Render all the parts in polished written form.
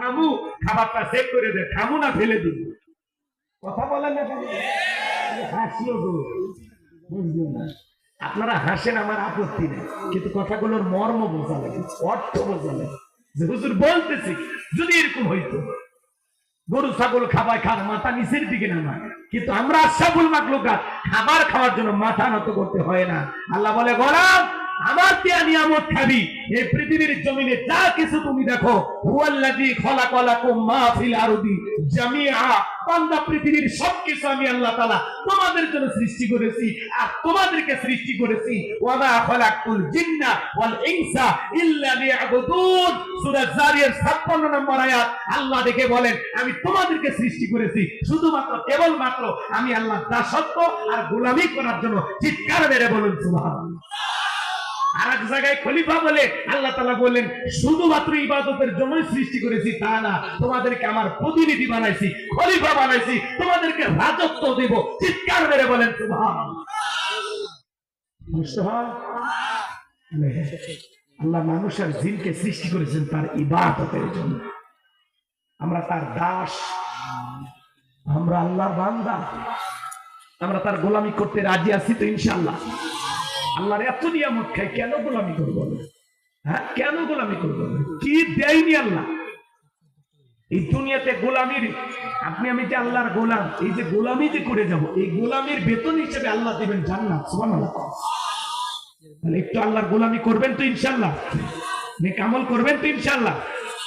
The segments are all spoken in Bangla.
খামু, খাবারটা চেক করে দে, খামু না ফেলে দিই। কথা বলেন না কেন? হাসিও গো, বুঝলো না। আপনারা হাসেন, আমার আপত্তি নেই, কিন্তু কথাগুলোর মর্ম বোঝা লাগে, অর্থ বোঝা লাগে। যে হুজুর বলতেছি যদি এরকম হইতো, গরু ছাগল খাবার খান মাথা নিচের দিকে নামায়, কিন্তু আমরা আশরাফুল মাখলুকাত খাবার খাওয়ার জন্য মাথা নত করতে হয় না। আল্লাহ বলে গোলাম আমার দেয়া নিয়ামত খাবি। এই পৃথিবীর জমিনে যা কিছু তুমি দেখো, হুয়াল্লাযী খালাকালাকুম মা ফিল আরদি জামিআ, বান্দা পৃথিবীর সবকিছু আমি আল্লাহ তাআলা তোমাদের জন্য সৃষ্টি করেছি, আর তোমাদেরকে সৃষ্টি করেছি। ওয়া মা খালাকতুল জিন্না ওয়াল ইনসা ইল্লা লিয়াবুদুন, সূরা জারিয়ার 56 নম্বর আয়াত। আল্লাহ দেখে বলেন আমি তোমাদেরকে সৃষ্টি করেছি শুধুমাত্র কেবলমাত্র আমি আল্লাহ দাসত্ব আর গোলামি করার জন্য। চিৎকার মেরে বলুন সুবহানাল্লাহ। আর এক জায়গায় খলিফা বলে আল্লাহ তাআলা বললেন শুধুমাত্র ইবাদতের জন্যই সৃষ্টি করেছি তা না, তোমাদেরকে আমার প্রতিনিধি বানাইছি, খলিফা বানাইছি, তোমাদেরকে রাজত্ব দেব। চিৎকার মেরে বলেন সুবহানাল্লাহ। আল্লাহ মানুষ আর জিনকে সৃষ্টি করেছেন তার ইবাদতের জন্য। আমরা তার দাস, আমরা আল্লাহর বান্দা, আমরা তার গোলামি করতে রাজি আছি তো ইনশাআল্লাহ। আল্লাহর এত নিয়ামত খাই, কেন গোলামি করবো? হ্যাঁ, কেন গোলামি করবো? কি দেয়নি আল্লাহ এই দুনিয়াতে? গোলামির আপনি আমি যে আল্লাহর গোলাম, এই যে গোলামি যে করে যাব, এই গোলামির বেতন হিসেবে আল্লাহ দেবেন জান্নাত। সুবহানাল্লাহ। তাহলে একটু আল্লাহর গোলামি করবেন তো ইনশাআল্লাহ, নেক আমল করবেন তো ইনশাআল্লাহ।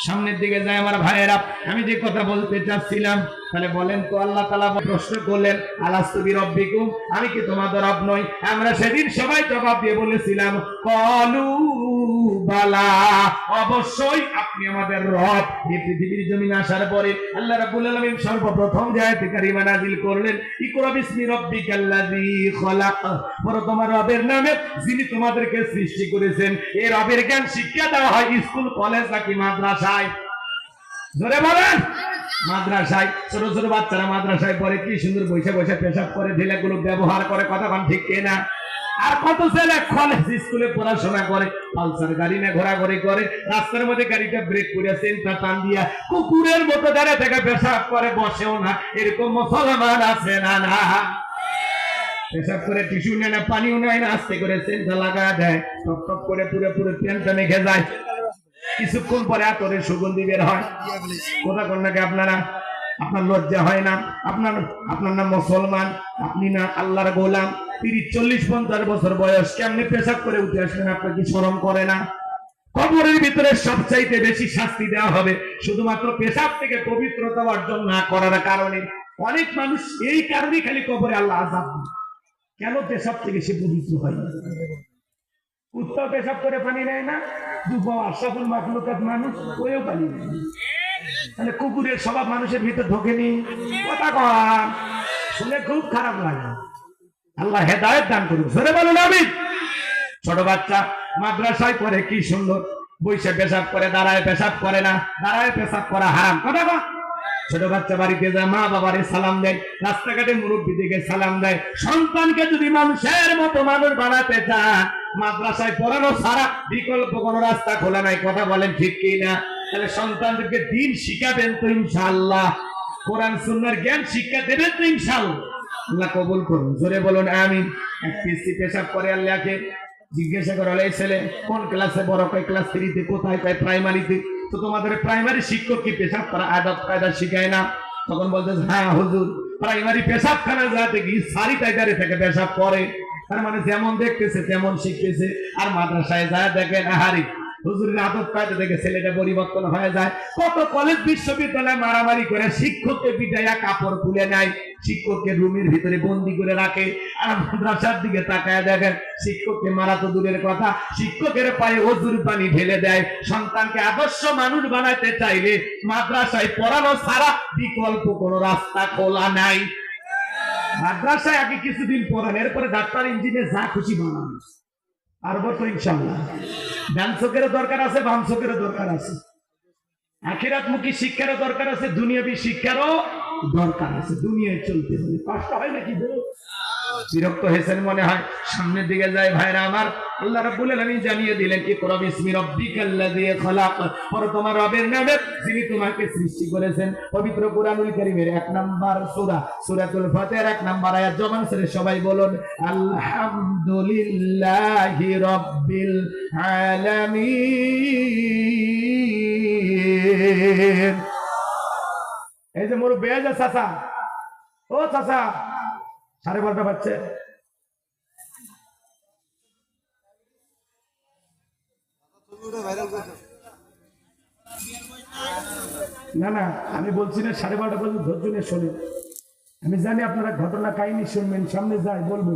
সামনের দিকে যায় আমার ভাইয়েরা, আমি যে কথা বলতে চাচ্ছিলাম, তাহলে বলেন তো আল্লাহ তাআলা প্রশ্ন করলেন আলাস্তু বিরাব্বিকুম, আমি কি তোমাদের রব নই? আমরা সেদিন সবাই জবাব দিয়ে বলেছিলাম ক্বালু বালা, অবশ্যই আপনি আমাদের রব। এই পৃথিবীর জমিনে আসার পরে আল্লাহ রাব্বুল আলামিন সর্বপ্রথম যে আয়াতে কারিমা নাযিল করলেন ইকরা বিসমি রাব্বিকাল্লাযী খালাক, পরে তোমার রবের নামে যিনি তোমাদেরকে সৃষ্টি করেছেন। এই রবের জ্ঞান শিক্ষা দেওয়া হয় স্কুল কলেজ নাকি মাদ্রাসায়? জোরে বলেন। মাদ্রাসায়। ছোট ছোট বাচ্চারা মাদ্রাসায় পড়ে, কি সুন্দর বসে বসে পেশাব করে, ঢিলাগুলো ব্যবহার করে, কথা বলেন ঠিক কিনা? আর কত ছেলে কলেজ স্কুলে পড়াশোনা করে, পালসার গাড়ি নিয়ে ঘোরাঘুরি করে, রাস্তার মধ্যে গাড়িটা ব্রেক করে চেনটা টান দিয়া কুকুরের মতো দাঁড়িয়ে থেকে পেশাব করে, বসেও না। এরকম মুসলমান আছে না? না, পেশাব করে টিস্যু নেয় না, পানিও নেয় না, আস্তে করে চেনটা লাগা দেয়, টপ টপ করে পুরো পুরো প্যান্টটা মেখে যায়। কিছুক্ষণ পরে আতরের সুগন্ধি বের হয়। কথা কোন নাকি আপনারা? আপনার লজ্জা হয় না? আপনার নাম মুসলমান, আপনি না আল্লাহর গোলাম। 30-40-50 বছর বয়স, কেমনে পেশাব করে উঠে আসলেন? আপনার কি শরম করে না? কবরের ভিতরে সবচাইতে বেশি শাস্তি দেওয়া হবে শুধুমাত্র পেশাব থেকে পবিত্রতা অর্জন না করার কারণে। অনেক মানুষ এই কারণে খালি কবরে আল্লাহ আযাব দেন। কেন? পেশাব থেকে সে পবিত্র হয় না। কুত্তা পেশাব করে পানি নেয় না, আশরাফুল মাখলুকাত মানুষ ওইও পানি নেয়। তাহলে কুকুরের স্বভাব মানুষের ভিতর ঢোকেনি? কথা কন, শুনে খুব খারাপ লাগে। আল্লাহ হেদায়েত দান করুন। জোরে বলুন আমিন। ছোট বাচ্চা মাদ্রাসায় পড়ে, কি সুন্দর বইসে পেশাব করে, দাঁড়ায় পেশাব করে না। দাঁড়ায় পেশাব করা হারাম। কথা কন। ছোট বাচ্চা বাড়িতে যায়, মা বাবারে সালাম দেয়, রাস্তাঘাটে মুরব্বী দিকে সালাম দেয়। সন্তানকে যদি মানুষের মতো মানুষ বানাতে চায়, মাদ্রাসায় পড়ানো ছাড়া বিকল্প কোন রাস্তা খোলা নাই। কথা বলেন ঠিক কি না? তাহলে সন্তানদেরকে দিন শিখাবেন তো ইনশাআল্লাহ, কোরআন সুন্নাহর জ্ঞান শিক্ষা দেবেন তো ইনশাআল্লাহ। আল্লাহ কবুল করুন। জোরে বলুন আমিন। এক পিসি পেশাব করে, আল্লাহকে জিজ্ঞাসা করা হলো এই ছেলে কোন ক্লাসে পড়ো? কয় ক্লাস 3-তে। কোথায়? কয় প্রাইমারিতে। তো তোমাদের প্রাইমারি শিক্ষক কি পেশাব করা আদব কায়দা শিখায় না? তখন বলতেছে হ্যাঁ হুজুর, প্রাইমারি পেশাবখানা যাতে কি সারি টাইগারে থেকে পেশাব করে। তার মানে যেমন দেখতেছে তেমন শিখতেছে। আর মাদ্রাসায় যায় দেখেন আহারি হুজুরের আদব কায়দা দেখে ছেলেটা পরিবর্তন হয়ে যায়। কত কলেজ বিশ্ববিদ্যালয়ে মারামারি করে শিক্ষককে পিটাইয়া কাপড় খুলে নেয়, শিক্ষককে রুমের ভিতরে বন্দি করে রাখে। আর মাদ্রাসার দিকে তাকায় দেখেন শিক্ষককে মারা তো দূরের কথা, শিক্ষকের পায়ে অজুর পানি ঢেলে দেয়। সন্তানকে আদর্শ মানুষ বানাতে চাইলে মাদ্রাসায় পড়ানো ছাড়া বিকল্প কোন রাস্তা খোলা নাই। মাদ্রাসায় আগে কিছুদিন পড়ান, এরপরে ডাক্তার ইঞ্জিনিয়ার যা খুশি বানান। পারবো তো ইনশাআল্লাহ। ডান চোখেরও দরকার আছে, বাম চোখেরও দরকার আছে, আখিরাতমুখী শিক্ষারও দরকার আছে, দুনিয়াবী শিক্ষারও দরকার আছে। দুনিয়ায় চলতে হলে কষ্ট হয় নাকি? বিরক্ত হয়েছেন মনে হয়, সামনের দিকে যায়। ভাইরা আমার, আল্লাহ রাব্বুল আলামিন জানিয়ে দিলেন ইকরা বিসমি রাব্বিকাল্লাযী খলাক, পড়ো তোমার রবের নামে যিনি তোমাকে সৃষ্টি করেছেন। পবিত্র কুরআনুল কারীমের 1 নাম্বার সূরা সূরাতুল ফাতিহার 1 নাম্বার আয়াত, জবান ছেড়ে সবাই বলুন আলহামদুলিল্লাহি রাব্বিল আলামিন। এই যে মোর বেজা চাচা, ও চাচা 12:30 বাজছে, না না আমি বলছি না 12:30 পর্যন্ত ধৈর্য নিয়ে শোনেন। আমি জানি আপনারা ঘটনা কাহিনী শুনবেন, সামনে যাই বলবো,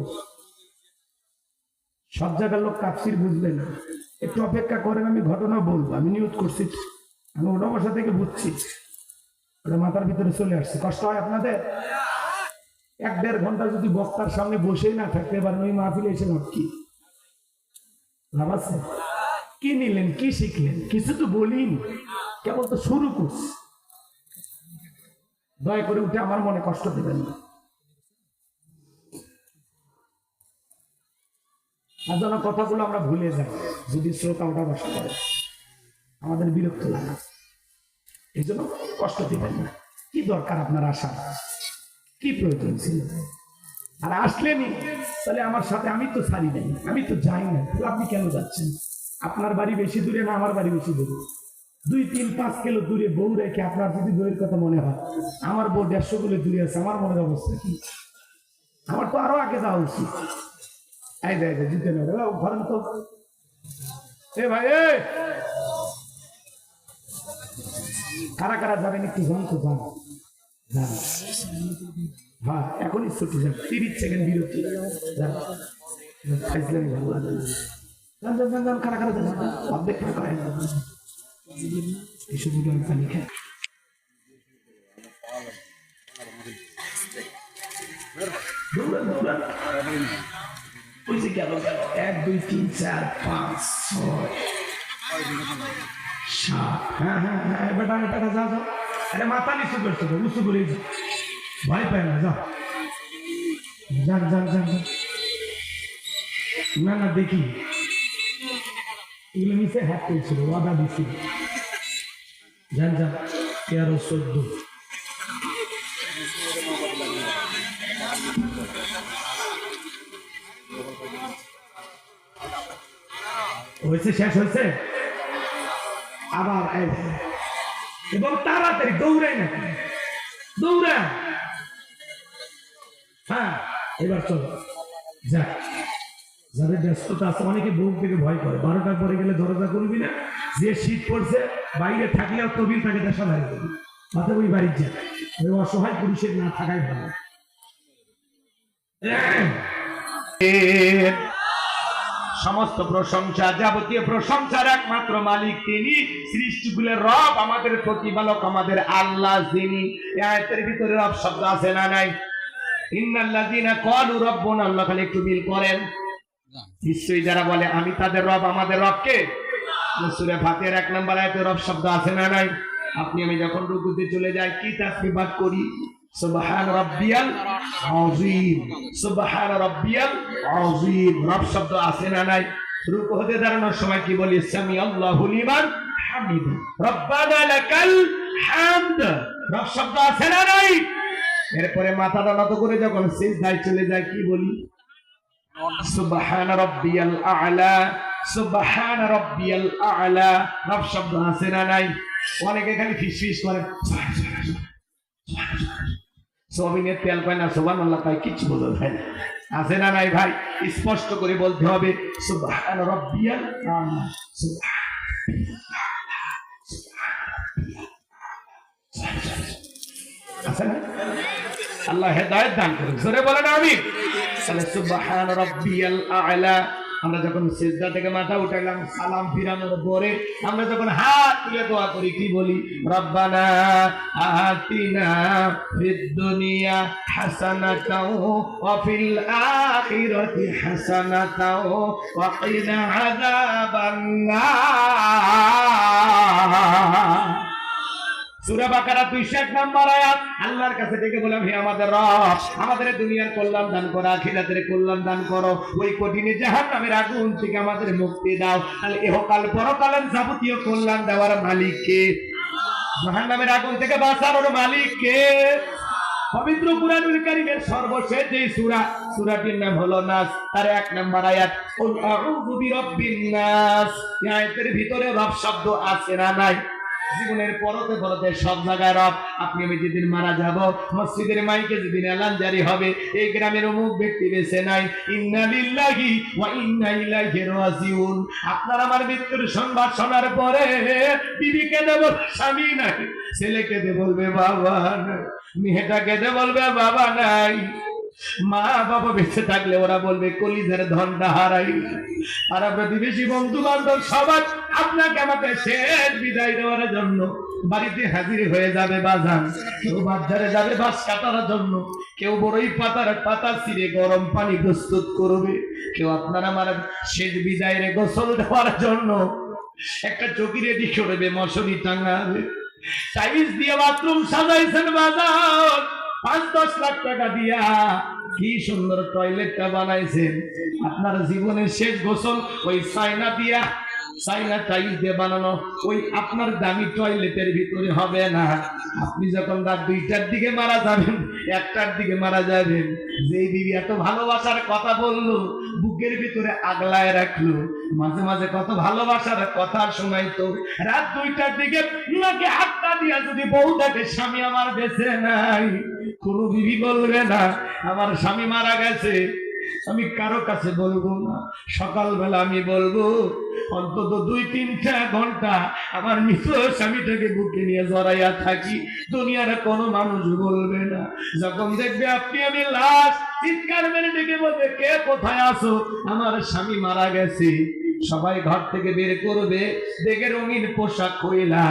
সব জায়গার লোক তাফসীর বুঝবে না, একটু অপেক্ষা করেন, আমি ঘটনা বলবো। আমি নিউজ করছি, আমি ওটা বসা থেকে বুঝছি, ওটা মাথার ভিতরে চলে আসছে। কষ্ট হয় আপনাদের? 1-1.5 ঘন্টা যদি বক্তার সামনে বসেই না থাকতে পারেন, ওই মাহফিলে এসে লাভ কি? লাভ আছে? কি নিলেন, কি শিখলেন? কিছু তো বলিন, কেবল তো শুরু করছি। দয়া করে উঠে আমার মনে কষ্ট দেবেন না, আর যেন কথাগুলো আমরা ভুলে যাই। যদি শ্রোতা ওটা বসা করে আমাদের বিরক্ত লাগে, এই জন্য কষ্ট দিবেন না। কি দরকার আপনার আসা, কি প্রয়োজন ছিল? আর আসলেনি তাহলে আমার সাথে, আমি তো ছাড়ি নাই, আমি তো যাই না, আপনি কেন যাচ্ছেন? আপনার বাড়ি বেশি দূরে না আমার বাড়ি বেশি দূরে? 2-3-5 কিলো দূরে বউ রেখে আপনার যদি বউয়ের কথা মনে হয়, আমার বউ 150 কিলো দূরে আছে, আমার মনের অবস্থা কি? আমার তো আরো আগে যাওয়া উচিত। এই দেয় জিতে নেবে ঘরেন তো, এ ভাই কারা কারা যাবেন একটু জানতো, যান যান, হ্যাঁ এখনই ছুটি যান, 30 সেকেন্ড বিরতি, ভালো লাগে। কারা কারা যাবেন অর্ধেক করেন, এসব পানি খায়। দৌড়ান দৌড়ান, ওই যে গেল গেল, 1 2 3 4 5 6 7, হ্যাঁ হ্যাঁ হ্যাঁ, বেটা বেটা যাও যাও, আরে মাথা নিচু করছো তো, উঁচু করে যাও, ভয় পায় না, যাও যান যান যান। না না দেখি এগুলো নিচে হ্যাক করছিল, ওয়াদা দিছিল, যান যান। 13 14 হয়েছে, শেষ হয়েছে। আবার এবং তাড়াতাড়ি দৌড়াই না, দৌড়া, হ্যাঁ এবার চলো যা। যাদের ব্যস্ততা আছে, অনেকে বউ থেকে ভয় করে, 12টার পরে গেলে দরজা করবি না, যে শীত পড়ছে বাইরে থাকলেও তবিল থাকে দেশা বাড়ি করবি, অতএব ওই বাড়ির যা, ওই অসহায় পুরুষের না থাকাই ভালো। সমস্ত প্রশংসা, যাবতীয় প্রশংসার একমাত্র মালিক তিনি, সৃষ্টিকুলের রব, আমাদের প্রতিপালক, আমাদের আল্লাহ যিনি। এই আয়াতের ভিতরে রব শব্দ আছে না নাই? ইন্নাল্লাযীনা ক্বালু রাব্বুনা আল্লাহ, খালি একটু মিল করেন। নিশ্চয়ই যারা বলে আমি তাদের রব, আমাদের রবকে, সূরা ফাতিহার 1 নম্বর আয়াতে রব শব্দ আছে না নাই? আপনি আমি যখন রুকুতে চলে যাই কি তাসবিহ করি? সুবহান রাব্বিয়াল আযীম, সুবহান রাব্বিয়াল আযীম, রব শব্দ আছে না নাই? রুকু হতে দাঁড়ানোর সময় কি বলি? সামি আল্লাহু লিমান হামিদ, রব্বানা লাকাল হামদ, রব শব্দ আছে না নাই? এরপরে মাথাটা নত করে যখন সিজদায় চলে যায় কি বলি? সুবহান রাব্বিয়াল আ'লা, সুবহান রাব্বিয়াল আ'লা, রব শব্দ আছে না নাই? অনেকে খালি ফিসফিস করে, সোয়াবিনের তেল পায় না, সুবহানাল্লাহ পায়, কিছু বলতে হয় না, আছে না নাই ভাই? স্পষ্ট করে বলতে হবে সুবহান রাব্বিয়াল আ'লা, আছে না? আল্লাহ হেদায়েত দান করুন, জোরে বলেন আমিন। তাহলে সুবহান রাব্বিয়াল আ'লা, আমরা যখন সিজদা থেকে মাথা উঠাইলাম, সালাম ফিরানোর পরে আমরা যখন হাত তুলে দোয়া করি কি বলি? রব্বানা আতিনা ফিদ দুনিয়া হাসানাতাও ওয়া ফিল আখিরাতি হাসানাতাও ওয়া কিনা আযাবান নার। সূরা বাকারা 201 নম্বর আয়াত। আল্লাহর কাছে ডেকে বললাম, হে আমাদের রব, আমাদের দুনিয়ার কল্যাণ দান করো, আখিরাতের কল্যাণ দান করো, ওই কঠিন জাহান্নামের আগুন থেকে আমাদের মুক্তি দাও। তাহলে ইহকাল পরকালের যাবতীয় কল্যাণ দেওয়ার মালিক কে? জাহান্নামের আগুন থেকে বাঁচানোর মালিক কে? পবিত্র কুরআনুল কারীমের সর্বশেষ যে সূরাটির নাম হলো নাস, তার 1 নম্বর আয়াত, কুল আউযু বিরাব্বিন নাস। এই আয়াতের ভিতরে রব শব্দ আছে না নাই? জীবনের পরতে পরতে সব জায়গায় রব। আপনি আমি যেদিন মারা যাব, মসজিদের মাইকে যেদিন এলান জারি হবে, এই গ্রামের অমুক ব্যক্তি বেঁচে নাই, ইন্না লিল্লাহি ওয়া ইন্না ইলাইহি রাজিউন। আপনার আমার মৃত্যুর সংবাদ শোনার পরে বিবিকে দেব স্বামী নাই, ছেলেকে দে বলবে বাবা নাই, মেয়েটাকে দে বলবে বাবা নাই, মা বাবা বেঁচে থাকলে ওরা বলবে কলিজার ধনটা হারাই। আর প্রতিবেশী বন্ধু বান্ধব সবাই আপনাকে আমাকে শেষ বিদায় দেওয়ার জন্য বাড়িতে হাজির হয়ে যাবে বাজান। কেউ বাজারে যাবে বাস কাটার জন্য, কেউ বড়ই পাতা ছিঁড়ে গরম পানি প্রস্তুত করবে, কেউ আপনার আমার শেষ বিদায়ের গোসল দেওয়ার জন্য একটা চৌকি রেডি করবে, মশারি টাঙাবে, টাইলস দিয়ে বাথরুম সাজাইছেন বাজার, 5-10 লাখ টাকা দিয়া কি সুন্দর টয়লেটটা বানাইছেন। আপনার জীবনের শেষ গোসল ওই চাইনা টাইলস দিয়ে বানানো ওই আপনার দামি টয়লেটের ভিতরে হবে না। আপনি যখন রাত 2টার দিকে মারা যাবেন, 1টার দিকে মারা যাবেন, যেই বিবি এত ভালোবাসার কথা বললো, বুকের ভিতরে আগলায় রাখলো, মাঝে মাঝে কত ভালোবাসার কথা শোনাইতো, রাত 2টার দিকে নাকি হাতটা দিয়া যদি বউ দেখে স্বামী আমার বেঁচে নাই, কোনো বিবি বলবে না আমার স্বামী মারা গেছে, আমি কারো কাছে বলবো না। সকালবেলা আমি বলবো অন্তত 2-3টা ঘন্টা আমার মৃত স্বামীটাকে বুকে নিয়ে জড়াইয়া থাকি, দুনিয়ার কোনো মানুষ বলবে না। যখন দেখবে আপনি আমি লাশ, চিৎকার মেরে ডেকে বলবে কে কোথায় আছো, আমার স্বামী মারা গেছে, সবাই ঘর থেকে বের করবে, দেখে রঙিন পোশাক কইলা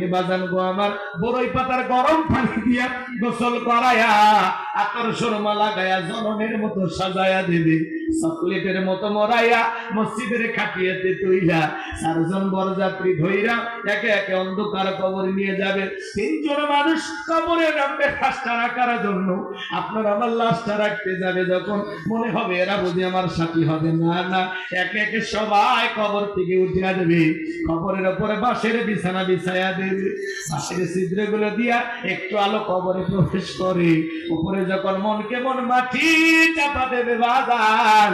এ বাজান গো আমার বড়ই পাতার গরম পানি দিয়া গোসল করায়া, আতর সুরমা লাগায়া জননের মতো সাজায়া দেবে, চকলেটের মতো মরাইয়া মসজিদের খাটিয়াতে তুইলা 4 জন বরযাত্রী ধইরা একে একে অন্ধকার কবর নিয়ে যাবে। 3 জন মানুষ কবরে নামবে লাশটা রাখার জন্য, আপনার আমার লাশটা রাখতে যাবে, যখন মনে হবে এরা বুঝি আমার সাথী হবে, না না, একে একে সবাই কবর থেকে উঠে আসবে, কবরের উপরে বাঁশের বিছানা বিছায়া দেবে, বাঁশের ছিদ্রগুলো দিয়া একটু আলো কবরে প্রবেশ করে, উপরে যখন মনকে মন মাটি চাপা দেবে বাজার,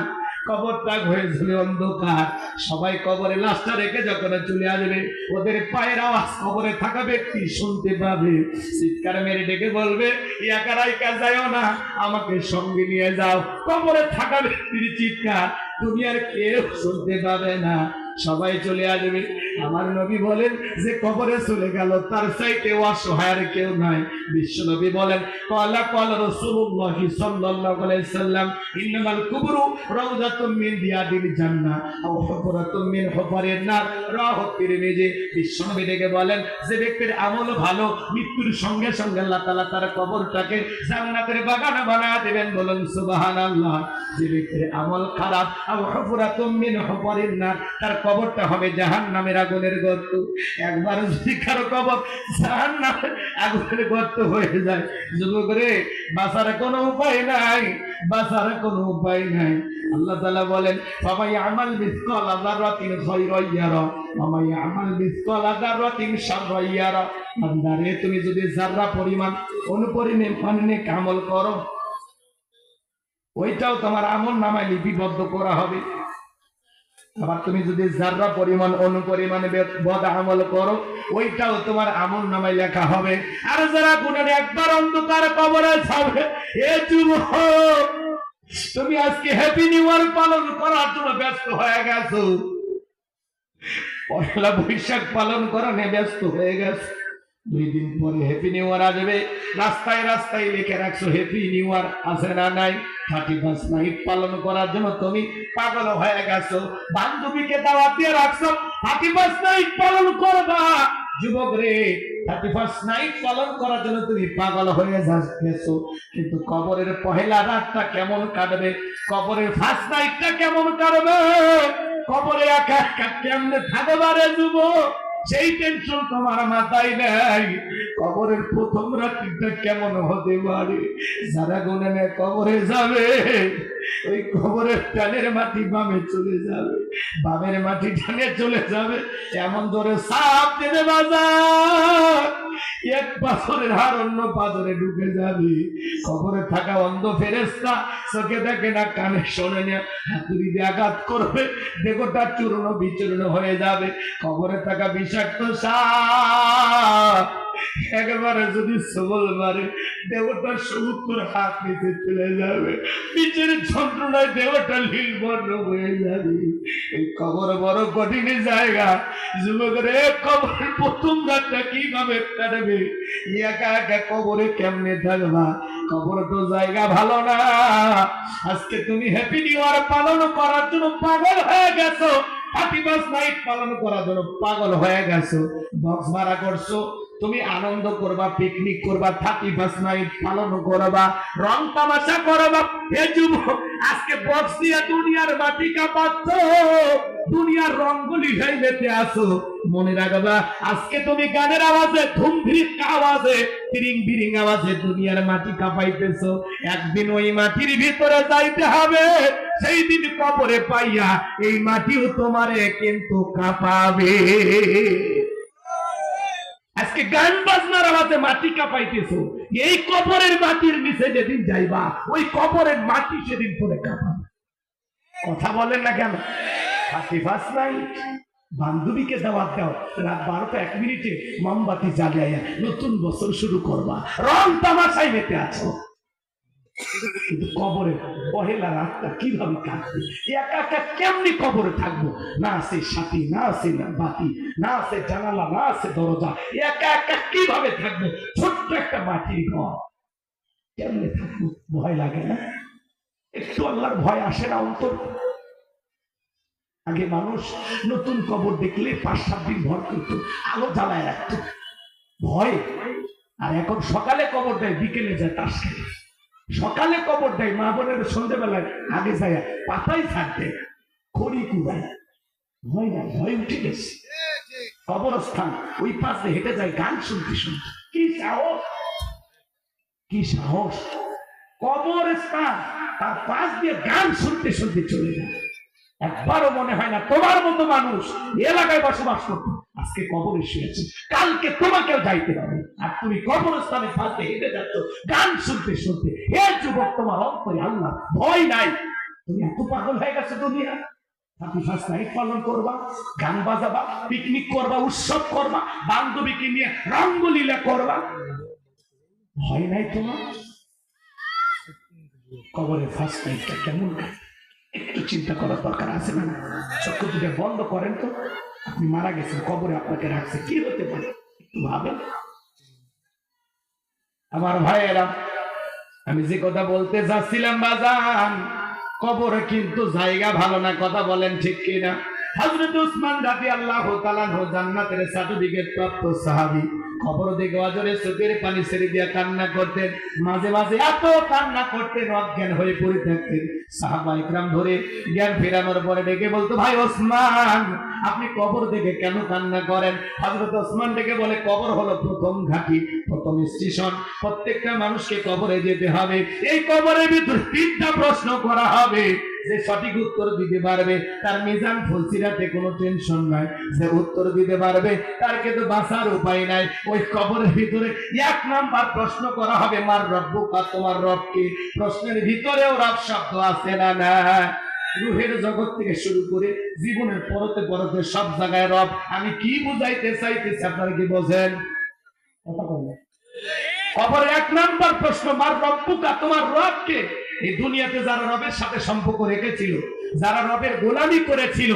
কবরটা হয়ে যাবে অন্ধকার, সবাই কবরে লাশটা রেখে যখন চলে আসবে, ওদের পায়ের আওয়াজ কবরে থাকা ব্যক্তি শুনতে পাবে, চিৎকার মেরে ডেকে বলবে একা রাইকা যাও না, আমাকে সঙ্গে নিয়ে যাও। কবরে থাকা ব্যক্তির চিৎকার দুনিয়ার কেউ শুনতে পাবে না, সবাই চলে আসবে। আমার নবী বলেন যে কবরে চলে গেল তার চাইতে অসহায় কেউ নাই। বিশ্ব নবী বলেন ক্বালা রাসূলুল্লাহ সাল্লাল্লাহু আলাইহি সাল্লাম ইন্নামাল কুবরু রাউযাতুম মিন রিয়াদিল জান্নাহ আও হুফরাতুম মিন হুফারিন নার, রাওয়াহু তিরমিজি। বিশ্ব নবী ডেকে বলেন যে ব্যক্তির আমল ভালো, মৃত্যুর সঙ্গে সঙ্গে আল্লাহ তাআলা তার কবরটাকে জান্নাতের বাগান বানায় দিবেন, বলেন সুবহানাল্লাহ। যে ব্যক্তির আমল খারাপ, আও হুফরাতুম মিন হুফারিন নার, তার কবরটা হবে জাহান্নামের আগুনের গর্ত। একবার যদি কারো কবর জাহান্নামের আগুনের গর্ত হয়ে যায়, যুবক রে বাঁচার কোনো উপায় নাই, বাঁচার কোনো উপায় নাই। আল্লাহ তাআলা বলেন ফামান ইয়ামাল মিসকালা যাররাতিন খায়রান ইয়ারা ওয়া মান ইয়ামাল মিসকালা যাররাতিন শাররান ইয়ারা। বান্দারে তুমি যদি যাররা পরিমাণ অনুপরিমাণে আমল করো, ওইটাও তোমার আমল নামায় লিপিবদ্ধ করা হবে। আবার তুমি যদি যাররা পরিমাণ অনুপরিমাণে বদ আমল করো, ওইটাও তোমার আমল নামায় লেখা হবে। আর যারা গুনাহে একবার অন্ধকার কবরে যাবে, এ যুবক তুমি আজকে হ্যাপি নিউ ইয়ার পালন করার জন্য ব্যস্ত হয়ে গেছো, পয়লা বৈশাখ পালন করা নিয়ে ব্যস্ত হয়ে গেছো। 2 দিন পরে হ্যাপি নিউ ইয়ার আসবে, রাস্তায় রাস্তায় লিখে রাখছো হ্যাপি নিউ ইয়ার, আছে না নাই? 31 নাইট পালন করার জন্য তুমি পাগল হয়ে গেছো। বান্ধবীকে দাওয়াত দিয়ে রাখছো 31 নাইট পালন করবা। যুবক রে 31 নাইট পালন করার জন্য তুমি পাগল হয়ে গেছো, কিন্তু কবরের পহেলা রাতটা কেমন কাটবে, কবরের ফার্স্ট নাইটটা কেমন কাটবে, কবরে একা একা কেমনে থাকবে রে যুবক? সেই টেনশন তোমার মাথায় নাই। কবরের প্রথম রাত্রিটা কেমন হতে পারে? যারা গুনে নেয় কবরে যাবে, ওই কবরের টানের মাটি বামে চলে যাবে, বামের মাটি টানে চলে যাবে, এমন ধরে সাপ দেবে বাজার, এক পাথরের হার অন্য পাথরে ঢুকে যাবে। কবরে থাকা অন্ধ ফেরেশতা চোখে দেখে না, কানে শোনে না, হাতুড়ি দিয়ে আঘাত করবে, দেহটা চূর্ণ বিচূর্ণ হয়ে যাবে। কবরে থাকা বিষাক্ত সাপ একবারে যদি সবল মারে, দেহটা সমুদ্র হাত নিতে চলে যাবে, নিচের যন্ত্রণায় দেহটা নীল বর্ণ হয়ে যাবে। এই কবর বড় কঠিন জায়গা। যুবকরে, কবরের প্রথম রাতটা কিভাবে কাটবে? একা একা কবরে কেমনে থাকবা? কবর তো জায়গা ভালো না। আজকে তুমি হ্যাপি নিউ ইয়ার পালন করার জন্য পাগল হয়ে গেছো, 31 নাইট পালন করার জন্য পাগল হয়ে গেছো, বক্স ভাড়া করছো, তুমি আনন্দ করবা, পিকনিক করবা, 31 নাইট পালন করবা, রং তামাশা করবা। হে যুবক, আজকে বক্স দিয়ে দুনিয়ার মাটি কাঁপাচ্ছ, দুনিয়ার রঙগুলি গাইতে আসো। মনে রাখবা, আজকে তুমি গানের আওয়াজে, ধুমধিক আওয়াজে, তিরিং বিরিং আওয়াজে দুনিয়ার মাটি কাঁপাইতেছো। একদিন ওই মাটির ভিতরে যাইতে হবে, সেই দিন কবরে পাইয়া এই মাটিও তোমারে কিন্তু কাঁপাবে। আজকে গান বাজনার আওয়াজে মাটি কাঁপাইতেছো, এই কবরের মাটির নিচে যেদিন যাইবা, ওই কবরের মাটি সেদিন পরে কাঁপাবে। কথা বলেন না কেন? 31 নাইট বান্ধবীকে দাওয়াত দাও, রাত 12টা 1 মিনিটে মোমবাতি জ্বালিয়ে নতুন বছর শুরু করবা, রং তামাশায় মেতে আছো। কিন্তু কবরে পহেলা রাতটা কিভাবে কাটবে? একা একা কেমনি কবরে থাকবো? না আছে সাথী, না আছে বাতি, না আছে জানালা, না আছে দরজা, একা একা কিভাবে থাকবো? ছোট্ট একটা মাটির ঘর, কেমনে থাকবো? ভয় লাগে না? একটু আল্লাহর ভয় আসে না অন্তর? আগে মানুষ নতুন কবর দেখলে 5-7 দিন ভর করত, আলো জ্বালায় রাখত ভয়। আর এখন সকালে কবর দেয়, বিকেলে যায় তাস খেলে। সকালে কবর দেয়, মা বোনের সন্ধ্যেবেলায় আগে যায় পাতাই থাকবে, খড়ি কুড়ায়। ভয় না, ভয় উঠে গেছে। কবরস্থান ওই পাশে হেঁটে যায় গান শুনতে শুনতে। কি সাহস, কি সাহস! কবরস্থান তার পাশ দিয়ে গান শুনতে শুনতে চলে যায়। একবারও মনে হয় না তোমার মতো মানুষ এলাকায় বসবাস করতো, আজকে কবরে শুয়েছে, কালকে তোমাকেও যাইতে হবে, আর তুমি কবরস্থানে ফাঁসে হেঁটে যাচ্ছ গান শুনতে শুনতে। হে যুবক, তোমার অন্তরে আল্লাহ ভয় নাই? তুমি এত পাগল হয়ে গেছো দুনিয়া। 31 নাইট পালন করবা, গান বাজাবা, পিকনিক করবা, উৎসব করবা, বান্ধবীকে নিয়ে রঙ্গলীলা করবা, ভয় নাই তোমার? কবরের ফার্স্ট নাইটটা কেমন কাটবে একটু চিন্তা করার দরকার আছে না? চক্ষু দুটো বন্ধ করেন তো, আপনি মারা গেছেন, কবরে আপনাকে রাখছে, কি হতে পারে একটু ভাবেন। আমার ভাইয়েরা, আমি যে কথা বলতে চাচ্ছিলাম বাজান, কবরে কিন্তু জায়গা ভালো না, কথা বলেন ঠিক কিনা? হযরত উসমান রাদিয়াল্লাহু তাআলা আনহু জান্নাতের সার্টিফিকেট প্রাপ্ত সাহাবী, কবর দেখে অজরে চোখের পানি ছেড়ে দিয়ে কান্না করতেন, মাঝে মাঝে এত কান্না করতেন অজ্ঞান হয়ে পড়ে থাকতেন। সাহাবা ইকরাম ধরে জ্ঞান ফেরানোর পরে ডেকে বলতো, ভাই ওসমান, আপনি কবর দেখে কেন কান্না করেন? হযরত ওসমান ডেকে বলে, কবর হলো প্রথম ঘাঁটি, প্রথম স্টেশন। প্রত্যেকটা মানুষকে কবরে যেতে হবে। এই কবরের ভিতরে 3টা প্রশ্ন করা হবে। যে সঠিক উত্তর দিতে পারবে তার মিজান ফুলসিরাতে কোনো টেনশন নাই, যে উত্তর দিতে পারবে তার কিন্তু বাঁচার উপায় নাই। ওই কবরের ভিতরে 1 নাম্বার প্রশ্ন করা হবে, মার রব্বুকা, তোমার রব কে? প্রশ্নের ভিতরেও রব শব্দ আছে না? না, রুহের জগৎ থেকে শুরু করে জীবনের পরতে পরতে সব জায়গায় রব। আমি কি বুঝাইতে চাইতেছি আপনারা কি বোঝেন? কথা বলেন। কবরের 1 নাম্বার প্রশ্ন, মার রব্বুকা, তোমার রব কে? এই দুনিয়াতে যারা রবের সাথে সম্পর্ক রেখেছিল, যারা রবের গোলামি করেছিল,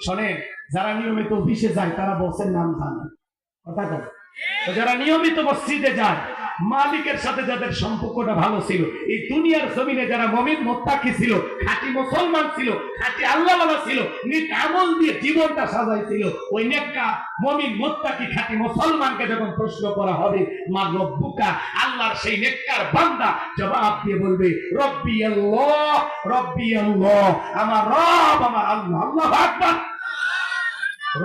শোনেন, যারা নিয়মিত অফিসে যায় তারা বসের নাম জানে, কথা বল। যারা নিয়মিত মসজিদে যায়, মালিকের সাথে যাদের সম্পর্কটা ভালো ছিল, এই দুনিয়ার জমিনে যারা মুমিন মুত্তাকি ছিল, খাঁটি মুসলমান ছিল, খাঁটি আল্লাহওয়ালা ছিল, নেক আমল দিয়ে জীবনটা সাজাইছিল, ওই নেককার মুমিন মুত্তাকি খাঁটি মুসলমানকে যখন প্রশ্ন করা হবে, মা রব্বুকা, আল্লাহর সেই নেককার বান্দা জবাব দিয়ে বলবে, রব্বি আল্লাহ, রব্বি আল্লাহ, আমার রব আমার আল্লাহ। আল্লাহু আকবার।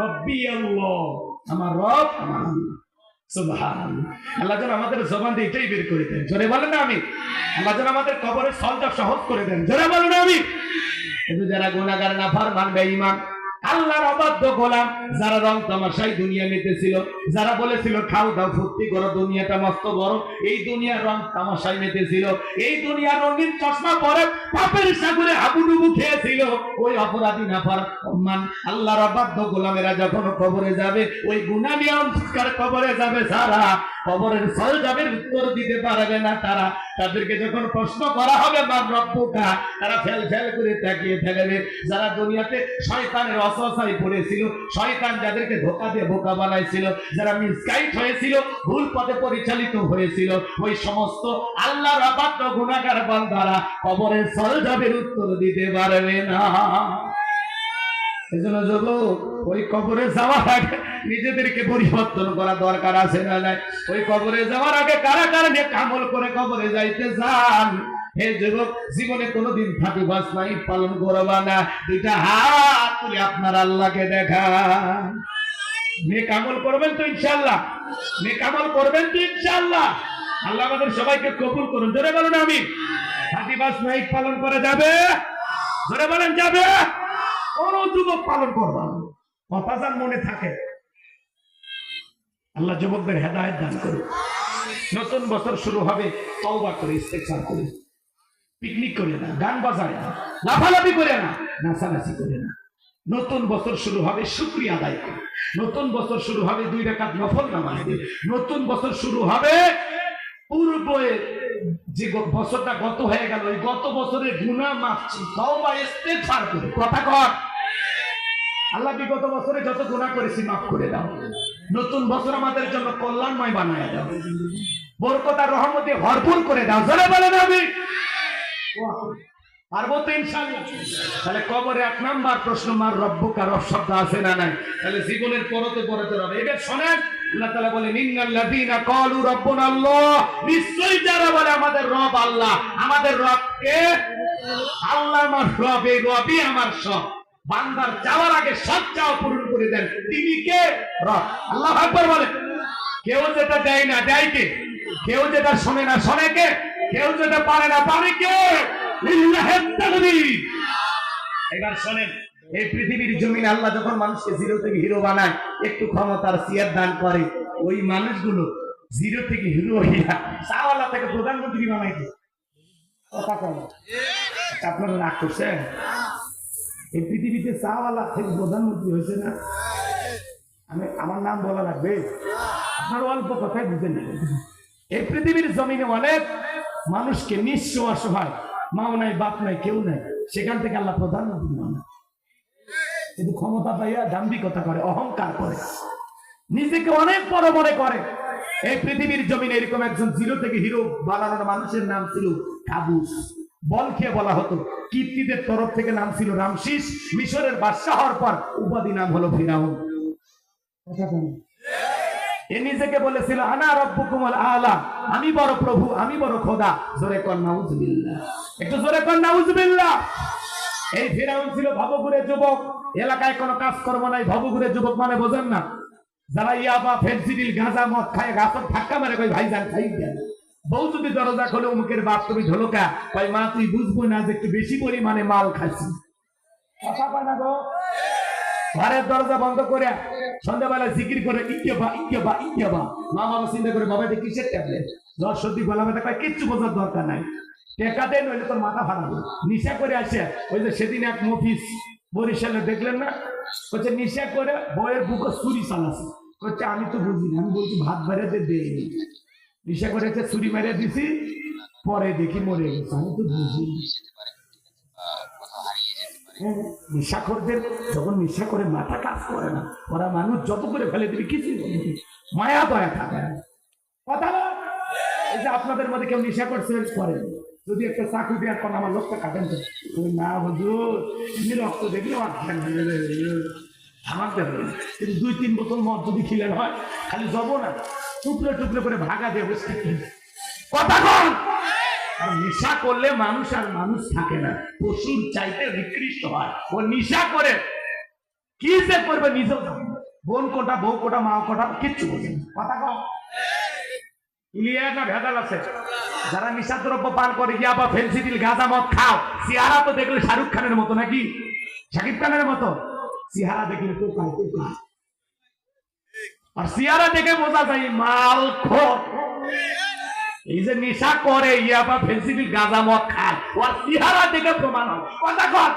রব্বি আল্লাহ, আমার রব আমার আল্লাহ। সুবহানাল্লাহ। আল্লাহ যেন আমাদের জবান দিয়ে এটাই বের করে দেন, জোরে বলেন না আমি। আল্লাহ যেন আমাদের কবরের সওয়াব সহজ করে দেন, জোরে বলেন আমি। কিন্তু যারা গুনাহগার নাফরমান বেঈমান আল্লাহর অবাধ্য গোলাম, যারা রং তামাশায় দুনিয়া মেতেছিল, যারা বলেছিল খাও দাও ফুর্তি করো, দুনিয়াটা মস্ত বড়, এই দুনিয়ার রং তামাশায় মেতেছিল, এই দুনিয়ার রঙিন চশমা পরে পাপের সাগরে হাবুডুবু খেয়েছিল, ওই অপরাধী নাফরমান আল্লাহর অবাধ্য গোলামেরা যখন কবরে যাবে, ওই গুনাহ নিয়ে অন্ধকার কবরে যাবে, যারা কবরের সওয়াবের উত্তর দিতে পারবে না, তারা তাদেরকে যখন প্রশ্ন করা হবে মান রব্বুকা, তারা ফেল ফেল করে তাকিয়ে থাকবে। যারা দুনিয়াতে শয়তানের ওয়াসওয়াসায় পড়েছিল, শয়তান যাদেরকে ধোঁকা দিয়ে বোকা বানাইছিল, যারা মিসগাইড হয়েছিল, ভুল পথে পরিচালিত হয়েছিল, ওই সমস্ত আল্লাহর অবাধ্য গুনাহগার বান্দারা কবরের সওয়াবের উত্তর দিতে পারবে না। এজন্য যুবক, ওই কবরে যাওয়ার আগে নিজেদেরকে পরিবর্তন করা দরকার আছে না নাই? ওই কবরে যাওয়ার আগে কারা কারা নেক আমল করে কবরে যাইতে চান? হে যুবক, জীবনে কোনোদিন 31 নাইট পালন করবা না, দুইটা হাত তুলে আপনার আল্লাহকে দেখান। নেক আমল করবেন তো ইনশাআল্লাহ? নেক আমল করবেন তো ইনশাআল্লাহ? আল্লাহ আমাদের সবাইকে কবুল করুন, জোরে বলুন আমিন। 31 নাইট পালন করা যাবে? জোরে বলেন যাবে? কোন যুবক পালন করবা না, কথা যার মনে থাকে। আল্লাহ যুবকদের হেদায়েত দান করুন। নতুন বছর শুরু হবে, তওবা করে ইস্তেগফার করে, পিকনিক করে না, গান বাজায় না, লাফালাফি করে না, নাচানাচি করে না। নতুন বছর শুরু হবে শুকরিয়া আদায় করে, নতুন বছর শুরু হবে 2 রাকাত নফল নামাজ দিয়ে, নতুন বছর শুরু হবে পূর্বে যে বছরটা গত হয়ে গেল, ওই গত বছরের গুনাহ মাফ তওবা ইস্তেগফার করে। কথা কর, আল্লাহ বিগত বছরে যত গুনাহ করেছি মাফ করে দাও, নতুন বছর আমাদের জন্য কল্যাণময় বানায় দাও, বরকত আর রহমতে ভরপুর করে দাও, জোরে বলেন আমিন। পারবো তো ইনশাআল্লাহ? তাহলে কবরে 1 নাম্বার প্রশ্ন, মার রব্বুকা, রব শব্দ আছে না নাই? তাহলে জীবনের পরতে পরতে হবে। এবার শোনেন, আল্লাহ তাআলা বলেন ইন্নাল্লাযীনা ক্বালু রাব্বুনা আল্লাহ, নিশ্চয়ই যারা বলে আমাদের রব আল্লাহ, আমাদের রব কে? আল্লাহ আমার রব, এই রবই আমার সব। বান্দার যাওয়ার আগে সব চাওয়া পূরণ করে দেন, তিনি কে? রব। আল্লাহু আকবার বলেন। কেউ যেটা দেয় না দেয় কে? কেউ যেটা শোনে না শোনে কে? কেউ যেটা পারে না পারে কে? লিল্লাহিত তাকবীর। এবার শোনেন, এই পৃথিবীর জমিনে আল্লাহ যখন মানুষকে জিরো থেকে হিরো বানায়, একটু ক্ষমতার সিয়ার দান করে, ওই মানুষগুলো জিরো থেকে হিরো হইয়া চাওয়ালা থেকে প্রধানমন্ত্রী বানাইতে। কথা কম, আপনারা রাগ করছেন? এই পৃথিবীতে চাওয়ালা থেকে প্রধানমন্ত্রী হয়েছে না? আমার নাম বলা লাগবে? আপনার অল্প কথাই বুঝে নেবেন। এই পৃথিবীর জমিনে অনেক মানুষকে নিঃস্ব অসহায়, মাও নাই বাপ নাই কেউ নাই, সেখান থেকে আল্লাহ প্রধানমন্ত্রী বানায়। কিন্তু ক্ষমতা পাইয়া দাম্ভিকতা করে, অহংকার করে, নিজেকে অনেক বড় মনে করে। এই পৃথিবীর জমিনে এরকম একজন জিরো থেকে হিরো বানানোর মানুষের নাম ছিল কাবুস। বল খেয়ে বলা হতো। কীর্তিদের তরফ থেকে নাম ছিল রামসিস। মিশরের বাদশা হওয়ার পর উপাধি নাম হলো ফিরাউন। এ নিজেকে বলেছিল আনা রব্বুকুমুল আলা, আমি বড় প্রভু, আমি বড় খোদা। জোরে কর নাউজুবিল্লাহ, একটু জোরে কর নাউজুবিল্লাহ। এই ফিরাউন ছিল ভবঘুরে যুবক, এলাকায় কোনো কাজ কর্ম নাই। ভবঘুরে যুবক মানে বোঝেন না? যারা ইয়াবা ফেন্সিডিল গাঁজা মদ খায়, গাছের ধাক্কা মারে, কই ভাইজান খাই দেন। বউ যদি দরজা খোলে, অমুকের বাপ তুমি ঢোলকা, কই মা তুই বুঝবো না যে একটু বেশি পরিমাণে মাল খাচ্ছি। কথা পায় না গো? ঘরের দরজা বন্ধ করে সন্ধ্যাবেলায় জিকির করে ইজ্ঞবা ইজ্ঞবা ইজ্ঞবা। মা বাবা চিন্তা করে, বাবা এটা কিসের ট্যাবলেট? জ্বর সর্দি গলা ব্যথা, কয় কিচ্ছু বোঝার দরকার নাই, টেকা দেন নইলে তোর মাথা ফাটাবো। নিশা করে আসে, ওই যে সেদিন এক মফিস বরিশালে দেখলেন না, বলছে নিশা করে বইয়ের বুকে ছুরি চালাচ্ছে। বলছে আমি তো বুঝি না, আমি বলছি ভাত বেড়াতে দেয়নি, নিশা করে ছুরি মেরে দিছি, পরে দেখি মরে গেছে, আমি তো বুঝি। নেশাখোরদের যখন নেশা করে মাথা কাজ করে না, ওরা মানুষ যত করে ফেলে দিবে কিছু মায়া দয়া থাকে। কথা বল, এই যে আপনাদের মধ্যে কেউ নেশা করছে করে, যদি একটা চাকরি দেওয়ার পর আমার লোকটা কাটেন তো, না হুজুর এমনি রক্ত দেখলে আমার দেবে। কিন্তু 2-3 বোতল মদ যদি খিলেন হয়, খালি যাব না, টুকরো টুকরো করে ভাগা দিয়ে বসে। কথা বল। আর নেশা করলে মানুষ আর মানুষ থাকে না, পশুর চাইতে নিকৃষ্ট হয়। ও নেশা করে কি যে করবে নিজেও জানে। বোন কোটা, বউ কোটা, মা কোটা, কিচ্ছু বোঝেন কথা কম। ক্লিয়ার না ভেজাল আছে? যারা নিশাদ্রব্য পান করে গিয়া বা ফেন্সিডিল গাঁজা মদ খাও, চেহারা তো দেখলে শাহরুখ খানের মতো নাকি শাকিব খানের মতো, চেহারা দেখলে তো আর চেহারা দেখে বোঝা যায় মাল খোর। এই যে নেশা করে ইয়া বা ফেন্সিডিল গাঁজা মদ খায়, ওর চেহারা দেখে প্রমাণ হয় কথা কর।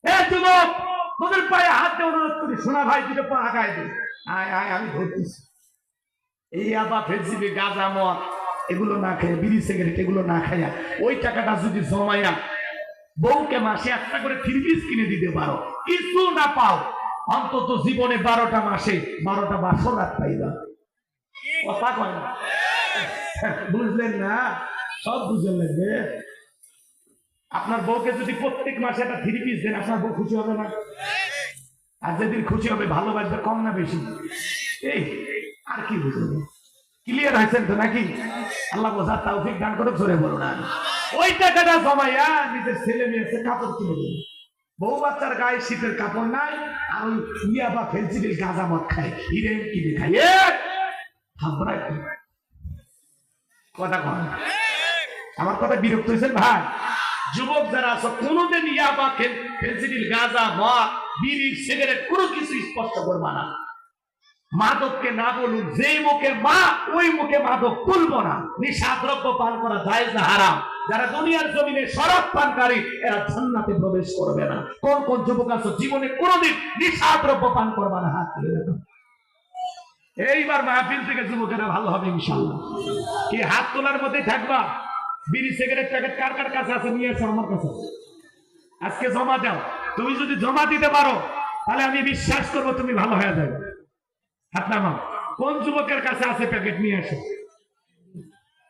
এ যুবক, তোদের পায়ে হাত দিয়ে অনুরোধ করি, শোনা ভাই দুটো পা আগায় দে, আয় আয় আমি ধরতেছি। এই আবার ফেন্সিবি গাঁজা মদ এগুলো না খায়, বিড়ি সিগারেট এগুলো না খাইয়া ওই টাকাটা যদি জমাইয়া বউকে মাসে একটা করে 3 পিস কিনে দিতে পারো, কিছু না পাও, অন্তত জীবনে 12টা মাসে 12টা বাসর রাত পাইবা। কথা কয় না, বুঝলেন না? সব বুঝে লাগবে। আপনার বউকে যদি প্রত্যেক মাসে একটা 3 পিস দেন, আপনার বউ খুশি হবে না? আর যেদিন খুশি হবে ভালোবাসবে কম না বেশি? এই আর কি বুঝলো? ক্লিয়ার হয়েছেন তো নাকি? আল্লাহ বোঝার তৌফিক দান করে, জোরে বলো না। ওই টাকাটা জমাইয়া নিজের ছেলে মেয়েছে কাপড় কিনে দেবে, বউ বাচ্চার গায়ে শীতের কাপড় নাই, আর ওই ইয়া বা ফেন্সিডিল গাঁজা মদ খায়, হিরেন কিনে খায়। কথা কন, আমার কথা বিরক্ত হয়েছেন ভাই? যুবক যারা আছো, কোনোদিন ইয়া বা ফেন্সিডিল গাঁজা মদ বিড়ি সিগারেট কোনো কিছু স্পর্শ করবা না। মাদককে না বলুন, যেই মুখে মা ওই মুখে মাদক তুলবো না। নিশাদ্রব্য পান করা জায়েজ না হারাম। যারা দুনিয়ার জমিনে শরাব পানকারী এরা জান্নাতে প্রবেশ করবে না। কোন কোন যুবক আছো জীবনে কোনোদিন নিশাদ্রব্য পান করবা না? হাত তুলে দেখো। এইবার মাহফিল থেকে যুবকেরা ভালো হবে ইনশাআল্লাহ। কি হাত তোলার মধ্যে থাকবা? বিড়ি সিগারেট প্যাকেট কার কার কাছে আছে নিয়ে এসো আমার কাছে, আজকে জমা দাও। তুমি যদি জমা দিতে পারো তাহলে আমি বিশ্বাস করবো তুমি ভালো হয়ে যাবে। হাত নামাও। কোন যুবকের কাছে আছে প্যাকেট নিয়ে আসো,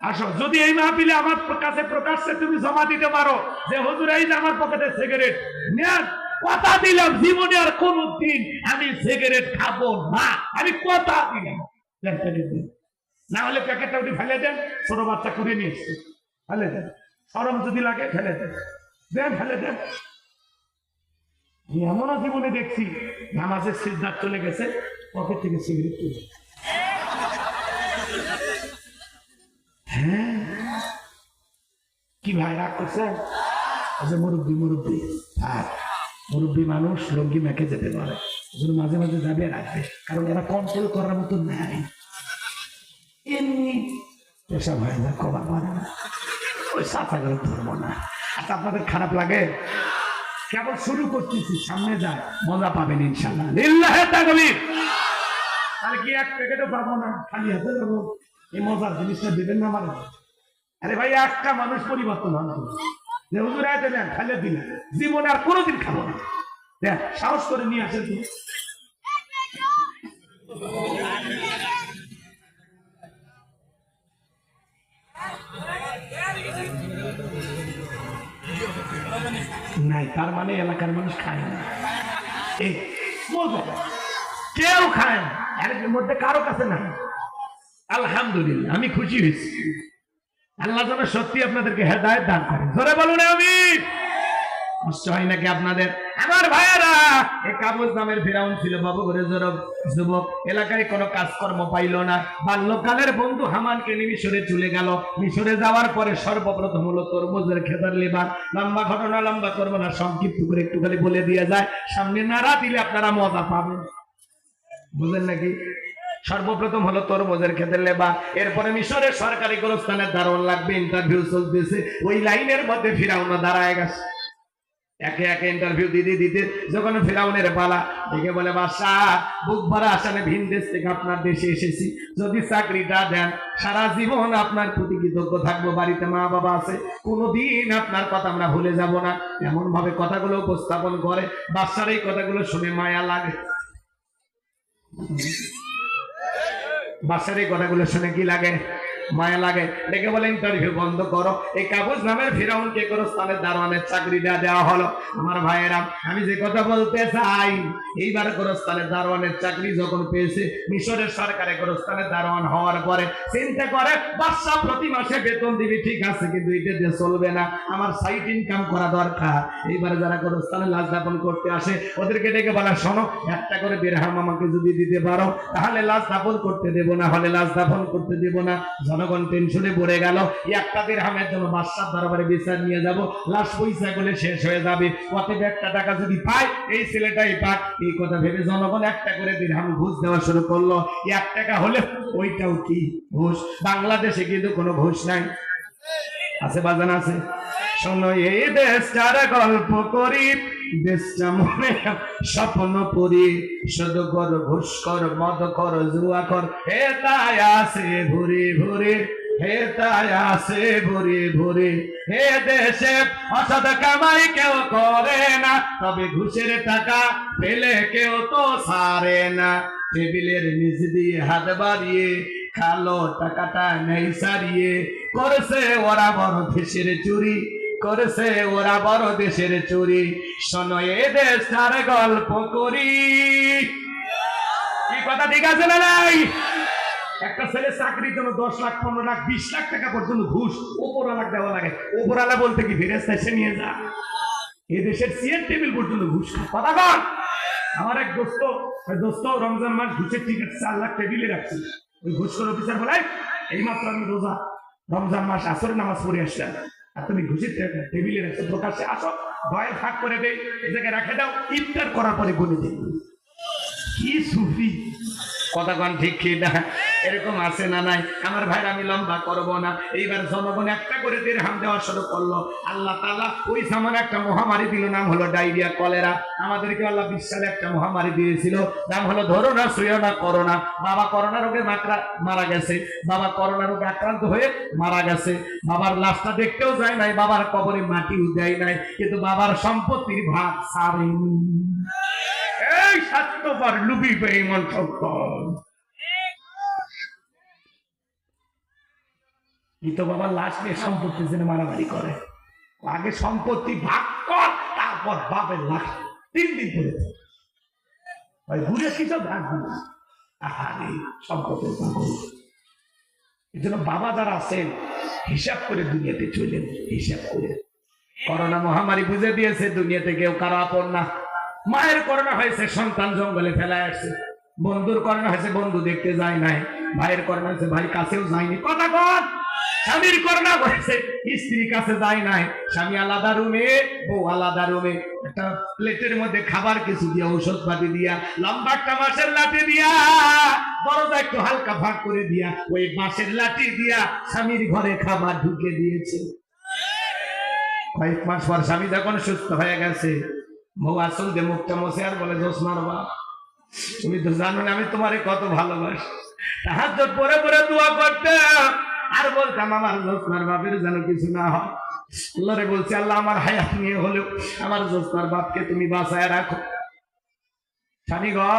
আসো। যদি এই মাহফিলে আমার কাছে প্রকাশ্যে তুমি জমা দিতে পারো যে হুজুর এই যে আমার পকেটে সিগারেট নেন, কথা দিলাম জীবনে আর কোনদিন আমি সিগারেট খাবো না, আমি কথা দিলাম। না হলে প্যাকেটটা উঠে ফেলে দেন, ছোট বাচ্চা করে নিয়ে এসছে, ফেলে দেন। শরম যদি লাগে ফেলে দেন, দেন ফেলে দেন। এমনও জীবনে দেখছি নামাজের সিদ্ধান্ত চলে গেছে, পকেট থেকে সিগারেট তুলে। হ্যাঁ কি ভাই রাগ করছেন? মুরব্বী মুরব্বী আর মুরব্বী মানুষ লঙ্গি মেখে যেতে পারে, মাঝে মাঝে যাবে রাখবে, কারণ এরা কন্ট্রোল করার মতো নাই। এমনি পেশা হয় না, কবা পারে না, ওই সাফাগুলো ধরবো না। আচ্ছা আপনাদের খারাপ লাগে? কেবল শুরু করতেছি, সামনে যায় মজা পাবেন ইনশাআল্লাহ। লিল্লাহি তাকবীর। তাহলে কি এক প্যাকেটও পাবো না, খালি হাতে যাবো? এই মজার জিনিসটা দিবেন না আমার? আরে ভাই একটা মানুষ পরিবর্তন হন যে হুজুর আয় দেন খাইলে দিলেন, জীবনে আর কোনোদিন খাবো না। দেখ সাহস করে নিয়ে আসেন তুমি। নাই তার মানে এলাকার মানুষ খায় না, এই কেউ খায় না, এর মধ্যে কারো কাছে না। আলহামদুলিল্লাহ, আমি খুশি হয়েছি। আল্লাহ যেন সত্যি আপনাদেরকে হেদায়েত দান করেন, জোরে বলুন আমিন। কষ্ট হয় নাকি আপনাদের? আমার ভাইয়েরা, এই কাবুস নামের ফিরাউন ছিল বাবু করে যুবক, এলাকায় কোনো কাজকর্ম পাইল না। বাল্যকালের বন্ধু হামানকে নিয়ে মিশরে চলে গেল। মিশরে যাওয়ার পরে সর্বপ্রথম হলো তরমুজের খেতার লেবার। লম্বা ঘটনা, লম্বা করবো না, সংক্ষিপ্ত করে একটু খালি বলে দিয়ে যায়, সামনে নাড়া দিলে আপনারা মজা পাবেন, বুঝলেন নাকি? সর্বপ্রথম হলো তরমুজের খেতের লেবার। এরপরে মিশরের সরকারি গোরস্থানের দারোয়ান লাগবে, ইন্টারভিউ চলতেছে। ওই লাইনের মধ্যে ফিরাউন দাঁড়ায় গেছে। একে একে ইন্টারভিউ দিতে দিতে যখন ফিরাউনের পালা, দেখে বলে বাদশাহ, বুক ভরা আসামে ভিন দেশ থেকে আপনার দেশে এসেছি, যদি চাকরিটা দেন সারা জীবন আপনার প্রতি কৃতজ্ঞ থাকবো। বাড়িতে মা বাবা আছে, কোনোদিন আপনার কথা আমরা ভুলে যাব না। এমন ভাবে কথাগুলো উপস্থাপন করে, বাদশার এই কথাগুলো শুনে মায়া লাগে। বাদশার এই কথাগুলো শুনে কি লাগে? মায়া লাগে, ডেকে বলে ইন্টারভিউ বন্ধ করো। এই কাবুস নামের ফিরাউনকে গোরস্থানের দারোয়ানের চাকরি দেওয়া হলো। আমার ভাইয়েরা, আমি যে কথা বলতে চাই, এইবার গোরস্থানের দারোয়ানের চাকরি যখন পেয়েছে, মিশরের সরকারে গোরস্থানের দারোয়ান হওয়ার পরে চিন্তা করে বাদশা প্রতি মাসে বেতন দিবি, ঠিক আছে, কিন্তু এটা দিয়ে চলবে না, আমার সাইড ইনকাম করা দরকার। এইবার যারা গোরস্থানে লাশ দাফন করতে আসে ওদেরকে ডেকে বলা, শোনো, একটা করে দিরহাম আমাকে যদি দিতে পারো তাহলে লাশ দাফন করতে দেব, না হলে লাশ দাফন করতে দেব না। জনগণ টেনশনে পড়ে গেল, একটা দিরহামের জন্য বাদশার দরবারে বিচার নিয়ে যাব, লাশ পয়সা গুলো শেষ হয়ে যাবে, অতএব একটা টাকা যদি পাই এই ছেলেটাই পাক। এই কথা ভেবে জনগণ একটা করে দিরহাম ঘুষ দেওয়া শুরু করলো। 1 টাকা হলে ওইটাও কি ঘুষ। বাংলাদেশে কিন্তু কোনো ঘুষ নাই, আছে বাজান আছে। শোনো, এই দেশটার গল্প করি, দেশটা মনে স্বপ্ন পরি, শুধু কর ঘুষ কর, মদ কর, জুয়া কর, হে তাই আছে ভরে ভরে, হে তাই আছে ভরে ভরে। হে দেশে অসৎ কামাই কেউ করে না, তবে ঘুষের টাকা পেলে কেউ তো ছাড়ে না। টেবিলের নিচ দিয়ে হাত বাড়িয়ে খালো টাকাটা নেই সারিয়ে, করেছে ওরা বড় দেশের চুরি, করেছে ওরা বড় দেশের চুরি। শোনো, এ দেশটার গল্প করি। কি কথা ঠিক আছে না নাই? একটা ছেলে চাকরির জন্য 10 লাখ 15 লাখ 20 লাখ টাকা পর্যন্ত ঘুষ ওপরওয়ালা দেওয়া লাগে। ওপরওয়ালা বলতে কি ফেরেশতা এসে নিয়ে যা। এ দেশের চেয়ার টেবিল পর্যন্ত ঘুষ। কথা বল। আমার এক দোস্ত রমজান মাস ঘুষের টিকিট 4 লাখ টেবিলে রাখছে। ওই ঘুষখোর অফিসার বলে, এই মাত্র আমি রোজা রমজান মাস আসরের নামাজ পড়ে আসলাম, আর তুমি ঘুষের টেবিলে রাখছো, প্রকাশ্যে আসো, ভয়ের ফাঁক করে দেয়, এই জায়গায় রেখে দাও, ইফতার করার পরে গুনে দেয়। কি সুফি কথা কন, ঠিক কি না? এরকম আছে না নাই? আমার ভাই, আমি লম্বা করবো না। এইবার জনগণ একটা করে দিরহাম দেওয়া শুরু করলো। আল্লাহ তাআলা ওই সময় একটা মহামারী দিল, নাম হলো ডায়রিয়া, কলেরা। আমাদেরকে আল্লাহ 20 সালে একটা মহামারী দিয়েছিল, নাম হলো ধরো না শুয়েও না করোনা। বাবা করোনা রোগে মারা গেছে, বাবা করোনা রোগে আক্রান্ত হয়ে মারা গেছে। বাবার লাশটা দেখতেও যায় নাই, বাবার কবরে মাটিও দেয় নাই, কিন্তু বাবার সম্পত্তির ভাগ ছাড়েনি। এই স্বার্থপর লুবি বেঈমান সকল, তো বাবার লাশ নিয়ে সম্পত্তির জন্য মারামারি করে। আগে সম্পত্তি ভাগ কর, তারপর বাপের লাশ 3 দিন করে ঘুরে কিছু ভাগ গুলো। সম্পত্তির পাগল। এই জন্য বাবা যারা আছেন হিসাব করে দুনিয়াতে চলেন, হিসাব করে। করোনা মহামারী বুঝে দিয়েছে দুনিয়াতে কেউ কারো আপন না। মায়ের করোনা হয়েছে, সন্তান জঙ্গলে ফেলায় আসছে। বন্ধুর করোনা হয়েছে, বন্ধু দেখতে যায় নাই। ভাইয়ের করোনা হয়েছে, ভাই কাছেও যায়নি। কথা কর। স্বামীর করোনা হয়েছে, স্ত্রীর কাছে যায় নাই। স্বামী আলাদা রুমে, বউ আলাদা রুমে, একটা প্লেটের মধ্যে খাবার কিছু দিয়া, ঔষধ পাতি দিয়া, লম্বা একটা বাঁশের লাঠি দিয়া, দরজা একটু হালকা ফাঁক করে দিয়া, ওই বাঁশের লাঠি দিয়া স্বামীর ঘরে খাবার ঢুকে দিয়েছে। কয়েক মাস পর স্বামী যখন সুস্থ হয়ে গেছে, বউ আসল যে মুখটা মশে আর বলে, জোসনার বাপ, তুমি তো জানো না আমি তোমারে কত ভালোবাসি। তাহাজ্জুদ পরে পরে দোয়া করতে আর বলতাম, আমার জোসনার বাপের যেন কিছু না হয়। আল্লাহরে বলছি, আল্লাহ আমার হায়াত নিয়ে হলেও আমার জোসনার বাপকে তুমি বাঁচায় রাখো। স্বামী গো,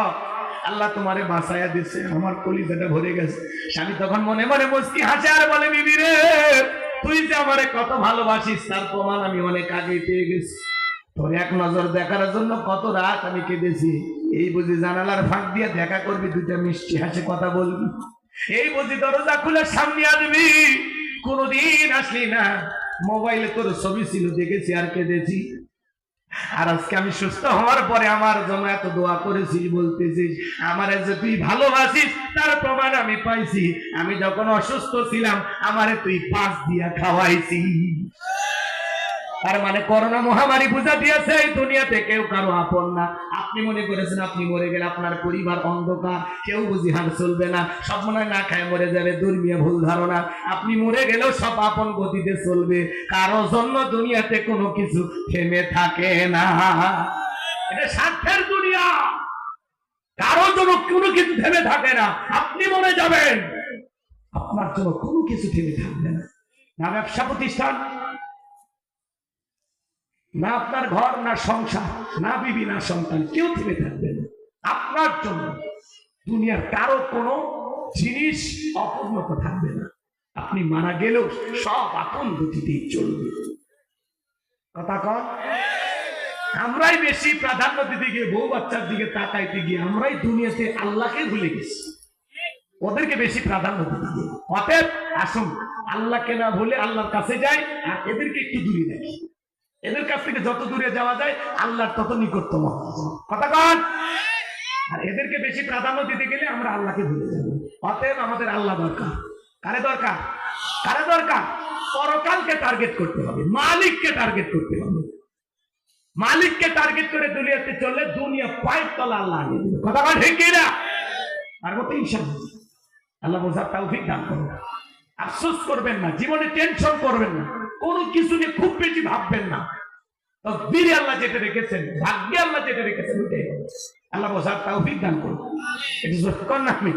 আল্লাহ তোমারে বাঁচায়া দিচ্ছে। আমার কলিজাটা ভরে গেছে। স্বামী তখন মনে মনে মুচকি হাসে আর বলে, বিবি রে, তুই যে আমারে কত ভালোবাসিস তার প্রমাণ আমি অনেক আগে পেয়ে গেছি। তোর এক নজর দেখার জন্য কত রাত আমি কেঁদেছি। এই বুঝি জানালার ফাঁক দিয়ে দেখা করবি, 2টা মিষ্টি হাসে কথা বলবি। এই বুঝি দরজা খুলে সামনে আসবি, কোনদিন আসলি না। মোবাইলে তোর ছবি ছিল, দেখেছি আর কেঁদেছি। আর আজকে আমি সুস্থ হওয়ার পরে আমার জন্য এত দোয়া করেছিস, বলতেছিস আমারে যে তুই ভালোবাসিস তার প্রমাণ আমি পাইছি। আমি যখন অসুস্থ ছিলাম আমারে তুই 5 দিয়া খাওয়াইছি। তার মানে করোনা মহামারী বুঝা দিয়েছে এই দুনিয়াতে কেউ কারো আপন না। আপনি মনে করেছেন আপনি মরে গেলে আপনার পরিবার অন্ধকার, কেউ বুঝি হার চলবে না, সব মনে হয় না খায় মরে যাবে, দুর্মিয়া ভুল ধারণা। আপনি মরে গেলেও সব আপন গতিতে চলবে, কারো জন্য দুনিয়াতে কোনো কিছু থেমে থাকে না। এটা স্বার্থের দুনিয়া, কারো জন্য কোনো কিছু থেমে থাকে না। আপনি মরে যাবেন, আপনার জন্য কোনো কিছু থেমে থাকবে না। না ব্যবসা প্রতিষ্ঠান, না আপনার ঘর, না সংসার, না বিবি, না সন্তান, কেউ থেমে থাকবে না আপনার জন্য। দুনিয়ার কারো কোনো জিনিস অপূর্ণতা থাকবে না। আপনি মারা গেলেও সব আপন গতিতেই চলবে। কথা কন। আমরাই বেশি প্রাধান্য দিতে গিয়ে, বউ বাচ্চার দিকে তাকাইতে গিয়ে আমরাই দুনিয়াতে আল্লাহকে ভুলে গেছি, ওদেরকে বেশি প্রাধান্য দিতে গিয়ে। অতএব আসুন আল্লাহকে না ভুলে আল্লাহর কাছে যাই, আর এদেরকে একটু দূরে রাখি। এদের কাছ থেকে যত দূরে যাওয়া যায় আল্লাহর তত নিকটতম। কথা কন। আর এদেরকে বেশি প্রাধান্য দিতে গেলে আমরা আল্লাহকে ভুলে যাব। অতএব আমাদের আল্লাহ দরকার। কারে দরকার? কারে দরকার? পরকালকে টার্গেট করতে হবে, মালিককে টার্গেট করতে হবে। মালিককে টার্গেট করে দুনিয়াতে চললে দুনিয়া পায়ের তলা আল্লাহ আনিয়ে দেবে। কথা বল ঠিক কিনা? আর মতো ইনশাআল্লাহ আল্লাহ বোঝার তৌফিক দান করুন। আফসোস করবেন না, জীবনে টেনশন করবেন না, কোনো কিছু নিয়ে খুব বেশি ভাববেন না। তকদীরে আল্লাহ যেটা রেখেছেন, ভাগ্যে আল্লাহ যেটা রেখেছেন ওইটাই হবে। আল্লাহ বোঝার তৌফিক দান করুন। এটা কর না আমি